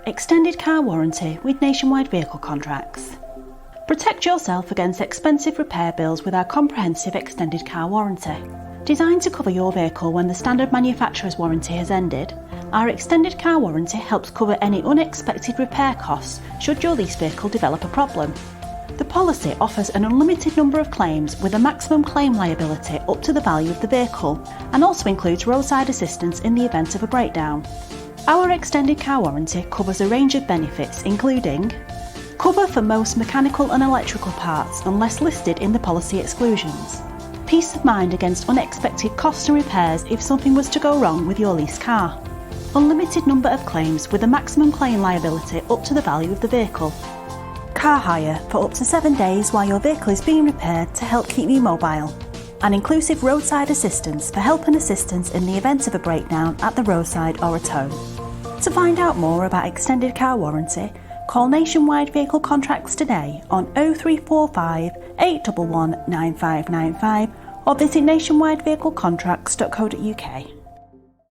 Extended car warranty with nationwide vehicle contracts. Protect yourself against expensive repair bills with our comprehensive extended car warranty. Designed to cover your vehicle when the standard manufacturer's warranty has ended, our extended car warranty helps cover any unexpected repair costs should your lease vehicle develop a problem. The policy offers an unlimited number of claims with a maximum claim liability up to the value of the vehicle, and also includes roadside assistance in the event of a breakdown. Our extended car warranty covers a range of benefits including cover for most mechanical and electrical parts unless listed in the policy exclusions, peace of mind against unexpected costs and repairs if something was to go wrong with your leased car, unlimited number of claims with a maximum claim liability up to the value of the vehicle, car hire for up to 7 days while your vehicle is being repaired to help keep you mobile, and inclusive roadside assistance for help and assistance in the event of a breakdown at the roadside or at home. To find out more about extended car warranty, call Nationwide Vehicle Contracts today on 0345 811 9595 or visit nationwidevehiclecontracts.co.uk.